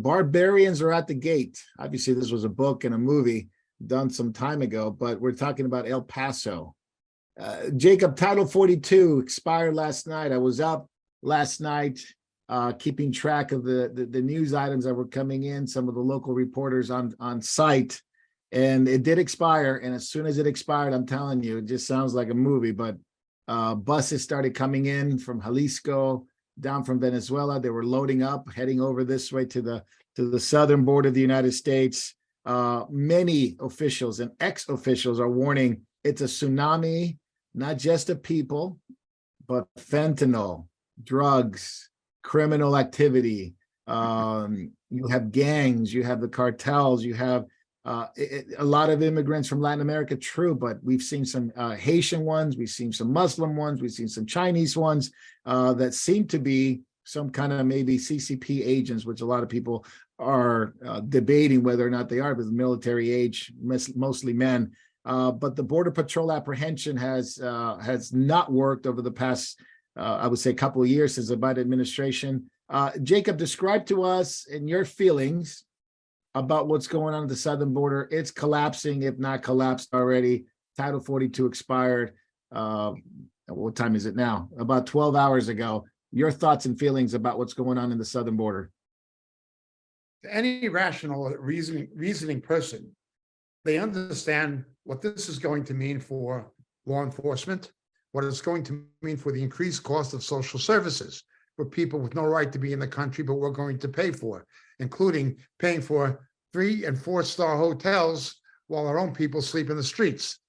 Barbarians are at the gate. Obviously, this was a book and a movie done some time ago, but we're talking about El Paso. Jacob, Title 42 expired last night. I was up last night keeping track of the news items that were coming in, some of the local reporters on site, and it did expire. And as soon as it expired, I'm telling you, it just sounds like a movie, but buses started coming in from Jalisco, down from Venezuela. They were loading up, heading over this way to the southern border of the United States. Many officials and ex-officials are warning it's a tsunami, not just of people, but fentanyl, drugs, criminal activity. You have gangs, you have the cartels, you have a lot of immigrants from Latin America, true, but we've seen some Haitian ones, we've seen some Muslim ones, we've seen some Chinese ones that seem to be some kind of maybe CCP agents, which a lot of people are debating whether or not they are, because military age, mostly men. But the Border Patrol apprehension has not worked over the past, I would say, couple of years since the Biden administration. Jacob, describe to us in your feelings about what's going on at the southern border. It's collapsing, if not collapsed already. Title 42 expired. What time is it now? About 12 hours ago. Your thoughts and feelings about what's going on in the southern border. Any rational reasoning person, they understand what this is going to mean for law enforcement, what it's going to mean for the increased cost of social services for people with no right to be in the country, but we're going to pay for, including paying for 3- and 4-star hotels while our own people sleep in the streets.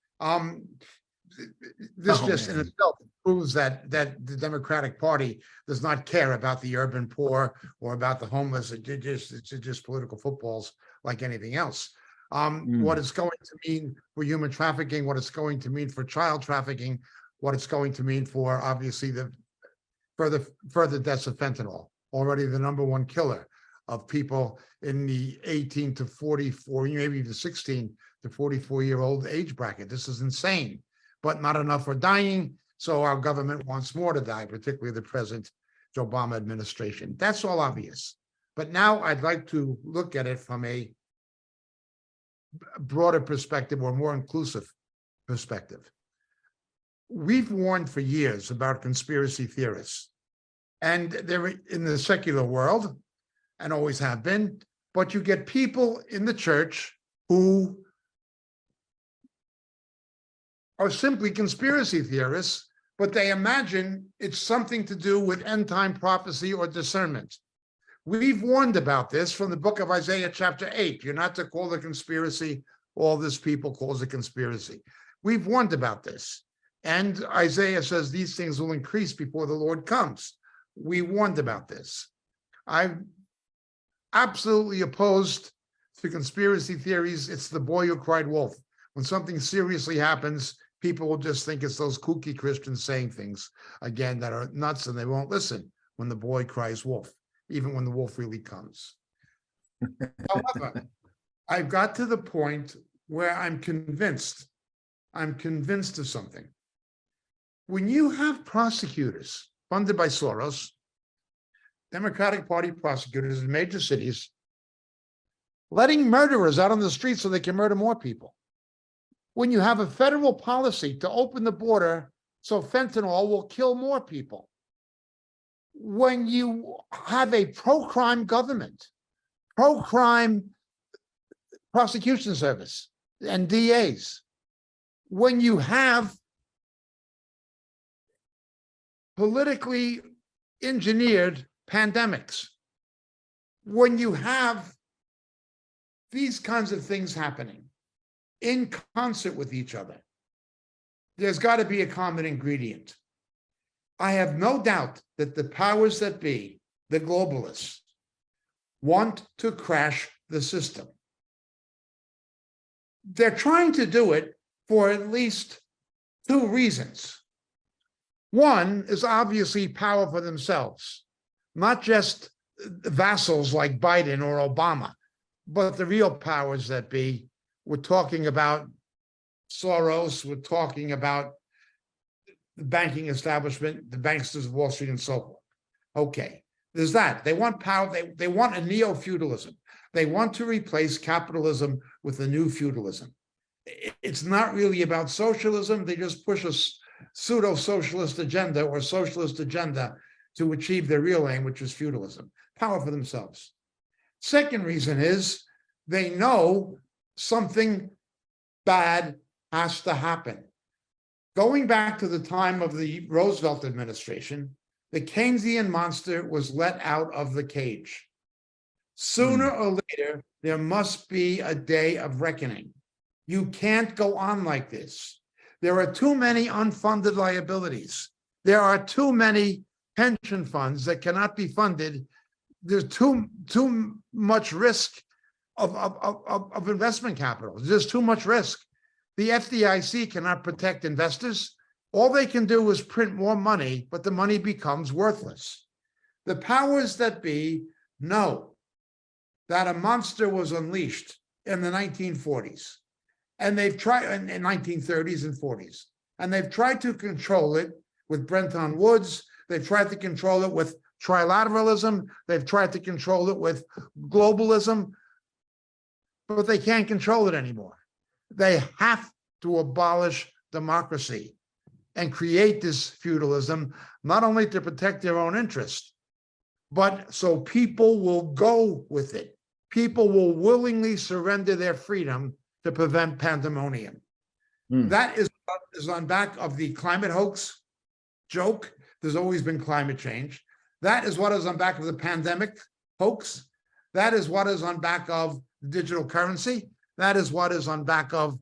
This in itself proves that the Democratic Party does not care about the urban poor or about the homeless. It's just political footballs like anything else. What it's going to mean for human trafficking, what it's going to mean for child trafficking, what it's going to mean for, obviously, the further deaths of fentanyl, already the #1 killer of people in the 18 to 44, maybe even 16 to 44-year-old age bracket. This is insane, but not enough are dying, so our government wants more to die, particularly the present Obama administration. That's all obvious. But now I'd like to look at it from a broader perspective, or more inclusive perspective. We've warned for years about conspiracy theorists, and they're in the secular world and always have been, but you get people in the church who are simply conspiracy theorists, but they imagine it's something to do with end-time prophecy or discernment. We've warned about this from the book of Isaiah chapter 8. You're not to call it a conspiracy. All this people calls a conspiracy. We've warned about this. And Isaiah says these things will increase before the Lord comes. We warned about this. I'm absolutely opposed to conspiracy theories. It's the boy who cried wolf. When something seriously happens, people will just think it's those kooky Christians saying things, again, that are nuts, and they won't listen when the boy cries wolf, even when the wolf really comes. However, I've got to the point where I'm convinced of something. When you have prosecutors funded by Soros, Democratic Party prosecutors in major cities, letting murderers out on the streets so they can murder more people, when you have a federal policy to open the border so fentanyl will kill more people, when you have a pro-crime government, pro-crime prosecution service and DAs, when you have politically engineered pandemics, when you have these kinds of things happening in concert with each other, there's got to be a common ingredient. I have no doubt that the powers that be, the globalists, want to crash the system. They're trying to do it for at least 2 reasons. One is obviously power for themselves, not just vassals like Biden or Obama, but the real powers that be. We're talking about Soros, we're talking about the banking establishment, the banksters of Wall Street, and so forth. Okay, There's that. They want power. They want a neo-feudalism. They want to replace capitalism with a new feudalism. It's not really about socialism. They just push a pseudo-socialist agenda or socialist agenda to achieve their real aim, which is feudalism, power for themselves. Second reason is they know something bad has to happen. Going back to the time of the Roosevelt administration, the Keynesian monster was let out of the cage. Sooner or later, there must be a day of reckoning. You can't go on like this. There are too many unfunded liabilities. There are too many pension funds that cannot be funded. There's too much risk of investment capital. There's too much risk. The FDIC cannot protect investors. All they can do is print more money, but the money becomes worthless. The powers that be know that a monster was unleashed in the 1940s, and they've tried in 1930s and 40s, and they've tried to control it with Bretton Woods. They've tried to control it with trilateralism. They've tried to control it with globalism, but they can't control it anymore. They have to abolish democracy and create this feudalism, not only to protect their own interest, but so people will go with it. People will willingly surrender their freedom to prevent pandemonium. That is on back of the climate hoax joke. There's always been climate change. That is what is on back of the pandemic hoax. That is what is on back of digital currency. That is what is on back of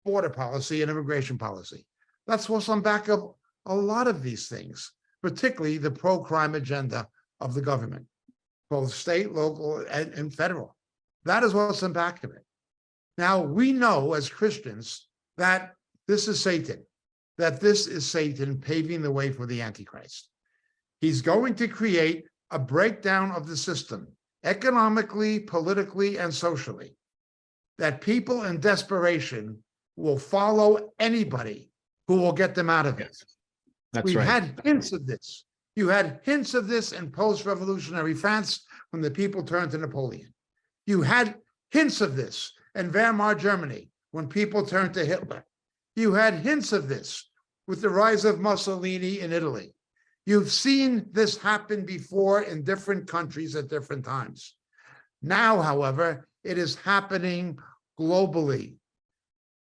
border policy and immigration policy. That's what's on back of a lot of these things, particularly the pro-crime agenda of the government, both state, local, and federal. That is what's on back of it. Now, we know as Christians that this is Satan, that this is Satan paving the way for the Antichrist. He's going to create a breakdown of the system, economically, politically, and socially, that people in desperation will follow anybody who will get them out of it. That's We've right. had hints of this. You had hints of this in post-revolutionary France when the people turned to Napoleon. You had hints of this in Weimar Germany when people turned to Hitler. You had hints of this with the rise of Mussolini in Italy. You've seen this happen before in different countries at different times. Now, however, it is happening globally.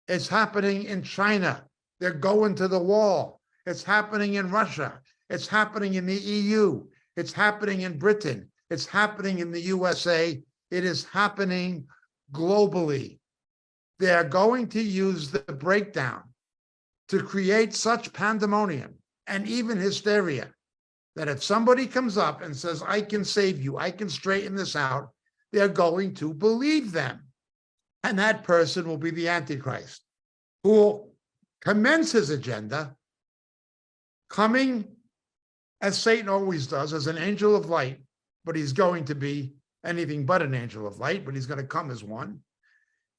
It's happening in China. They're going to the wall. It's happening in Russia. It's happening in the EU. It's happening in Britain. It's happening in the USA. It is happening globally. They are going to use the breakdown to create such pandemonium and even hysteria that if somebody comes up and says, I can save you, I can straighten this out, they're going to believe them. And that person will be the Antichrist, who will commence his agenda coming, as Satan always does, as an angel of light, but he's going to be anything but an angel of light, but he's going to come as one.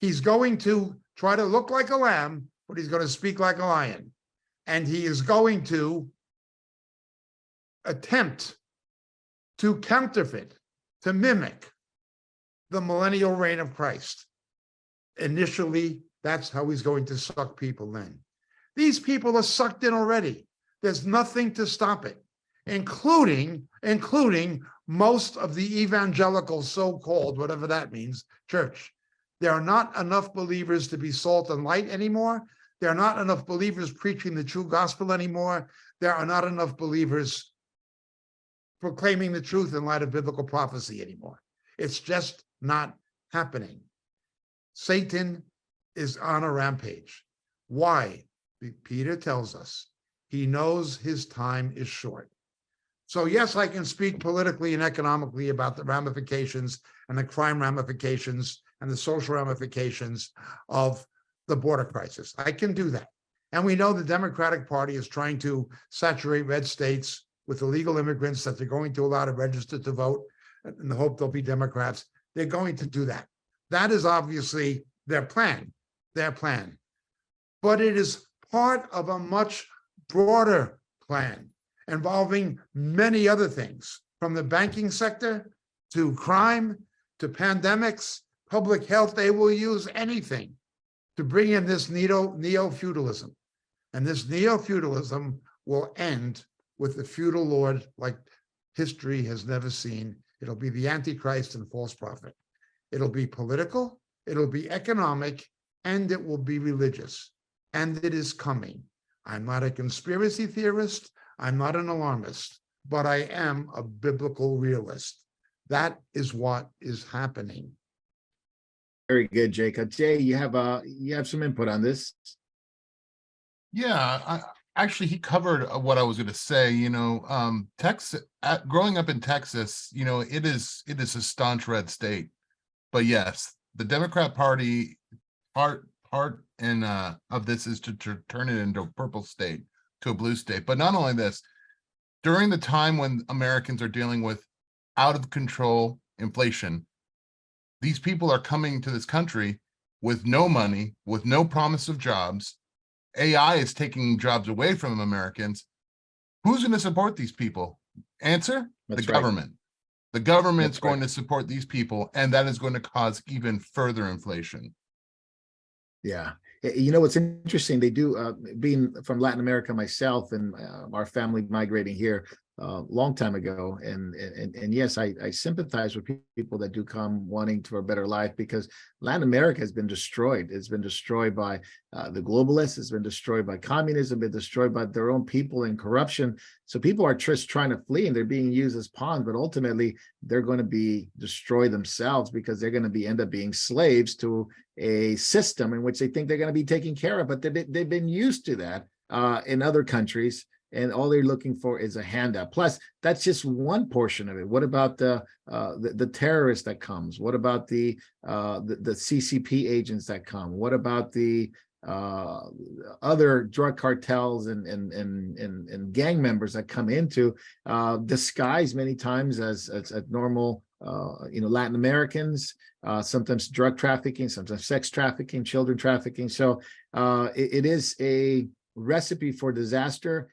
He's going to try to look like a lamb, but he's going to speak like a lion. And he is going to attempt to counterfeit, to mimic the millennial reign of Christ. Initially, that's how he's going to suck people in. These people are sucked in already. There's nothing to stop it, including most of the evangelical so-called, whatever that means, church. There are not enough believers to be salt and light anymore. There are not enough believers preaching the true gospel anymore. There are not enough believers proclaiming the truth in light of biblical prophecy anymore. It's just not happening. Satan is on a rampage. Why? Peter tells us he knows his time is short. So yes, I can speak politically and economically about the ramifications and the crime ramifications and the social ramifications of the border crisis. I can do that. And we know the Democratic Party is trying to saturate red states with illegal immigrants that they're going to allow to register to vote in the hope they'll be Democrats. They're going to do that. That is obviously their plan. But it is part of a much broader plan involving many other things. from the banking sector to crime to pandemics, public health. They will use anything to bring in this neo-feudalism. And this neo-feudalism will end with the feudal lord like history has never seen. It'll be the Antichrist and false prophet. It'll be political, it'll be economic, and it will be religious. And it is coming. I'm not a conspiracy theorist. I'm not an alarmist, but I am a biblical realist. That is what is happening. Very good, Jacob. Jay, you have some input on this. Yeah, actually, he covered what I was going to say. Texas, growing up in Texas, it is a staunch red state. But yes, the Democrat Party part of this is to turn it into a purple state, to a blue state. But not only this, during the time when Americans are dealing with out of control inflation, these people are coming to this country with no money, with no promise of jobs. AI is taking jobs away from Americans. Who's going to support these people? Answer: the government. The government's going to support these people, and that is going to cause even further inflation. Yeah. What's interesting, they do, being from Latin America myself, and our family migrating here a long time ago. And yes, I sympathize with people that do come wanting for a better life, because Latin America has been destroyed. It's been destroyed by the globalists. It's been destroyed by communism, been destroyed by their own people and corruption. So people are just trying to flee, and they're being used as pawns, but ultimately they're going to be destroyed themselves, because they're going to end up being slaves to a system in which they think they're going to be taken care of. But they've been used to that in other countries, and all they're looking for is a handout. Plus, that's just one portion of it. What about the terrorist that comes? What about the CCP agents that come? What about the other drug cartels and gang members that come into disguised many times as normal Latin Americans, sometimes drug trafficking, sometimes sex trafficking, children trafficking. So it is a recipe for disaster.